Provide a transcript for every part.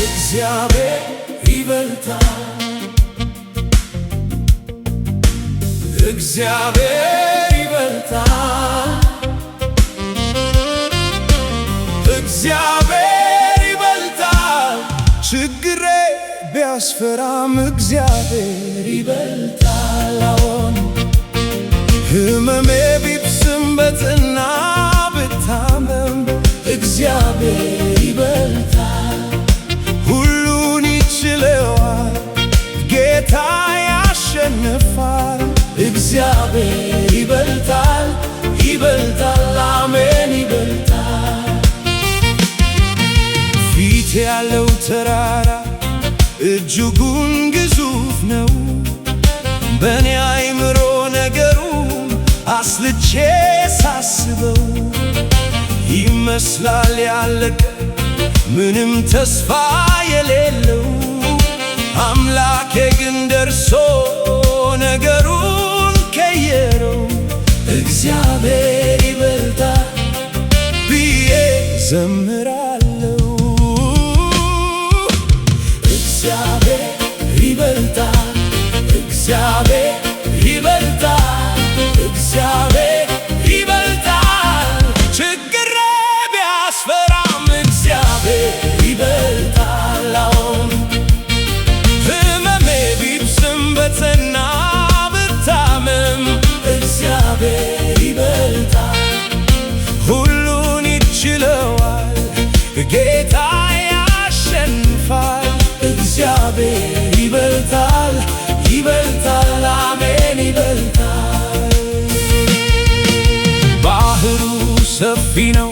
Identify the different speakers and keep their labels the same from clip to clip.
Speaker 1: እግዚአብሔር ይበልጣል፣ እግዚአብሔር ይበልጣል፣ እግዚአብሔር ይበልጣል። ችግሬ ቢያስፈራም እግዚአብሔር ይበልጣል። አዎን ሕመሜ ቢብስም በጽና ብታመም እግዚአብሔር ይበልጣል። ሁሉን ይችለዋል ጌታ ያሸንፋል። እግዚአብሔር ይበልጣል፣ ይበልጣል፣ አሜን ይበልጣል። ፊት ያለው ተራራ እጅጉን ግዙፍ ነው። በእኔ አይምሮ ነገሩን አስልቼ ሳስበው ይመስላል ያለቀ ምንም ተስፋ የሌለው። አምላኬ ግን ደርሶ ነገሩን ቀየረው። እግዚአብሔር ይበልጣል ብዬ ዘምራለሁ። እግዚአብሔር ይበልጣል፣ እግዚአብሔር ይበልጣል፣ እግዚአብሔር ይበልጣል። ችግሬ ቢያስፈራም እግዚአብሔር ይበልጣል። አዎን ሕመሜ ቢብስም በጽና ብታመም እግዚአብሔር ይበልጣል። ሁሉን ይችለዋል ጌታ ያሸንፋል። እግዚአብሔር ይበልጣል፣ ይበልጣል፣ አሜን ይበልጣል። ባህሩ ሰፊ ነው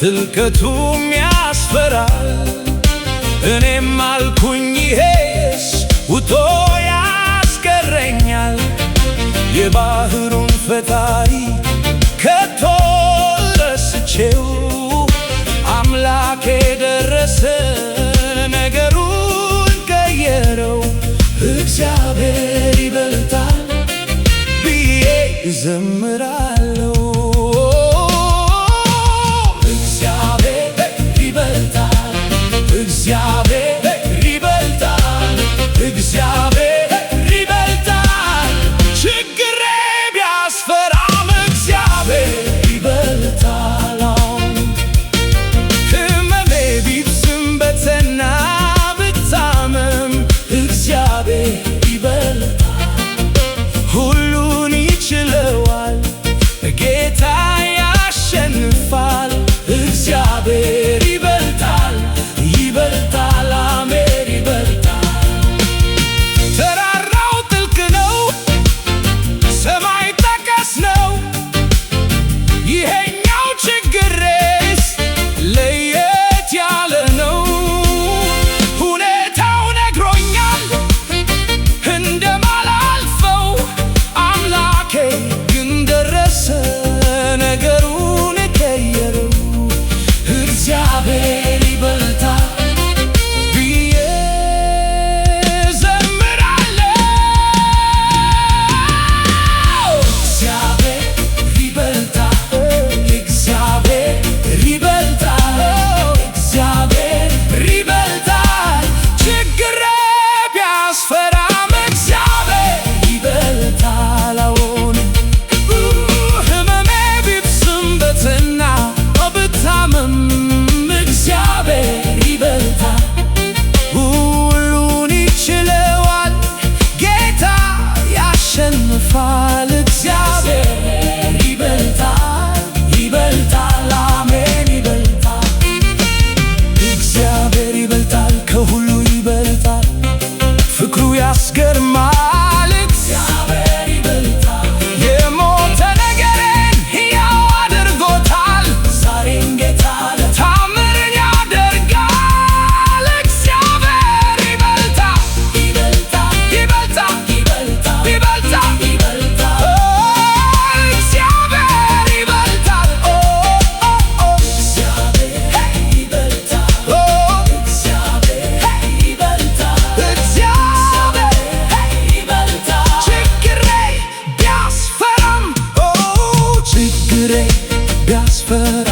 Speaker 1: ጥልቀቱም ያስፈራል። እኔም አልኩኝ ይሄስ ውጦ ያስቀረኛል። የባህሩን ፈጣሪ ከቶ ረስቼው አምላኬ ደረሰ ነገሩን ቀየረው። እግዚአብሔር ይበልጣል ብዬ እዘምራለሁ። እግዚአብሔር ይበልጣል፣ እግዚአብሔር ይበልጣል፣ እግዚአብሔር ይበልጣል። ችግሬ ቢያስፈራም እግዚአብሔር ይበልጣል። ሕመሜ ቢብስም በጽና ብታመም እግዚአብሔር ይበልጣል። ሁሉን ይችለዋል ጌታ ያሸንፋል። እግዚአብሔር ይበልጣል፣ ይበልጣል፣ አሜን ይበልጣል። ተራራው ጥልቅ ነው፣ ሰማይ ጠቀስ ነው። ይሄኛው ችግሬስ ለየት ያለ ነው። ሁኔታው ነግሮኛል እንደማላልፈው። አምላኬ ግን ደረሰ ነገሩን ቀየረው። እግዚአብሔር ይበልጣል ብዬ ዘምራለሁ። እግዚአብሔር ይበልጣል፣ እግዚአብሔር ይበልጣል፣ እግዚአብሔር ይበልጣል። ችግሬ ቢያስፈራም እግዚአብሔር ይበልጣል። አዎን ሕመሜ ቢብስም በጽና ብታመም እግዚአብሔር አትፈራ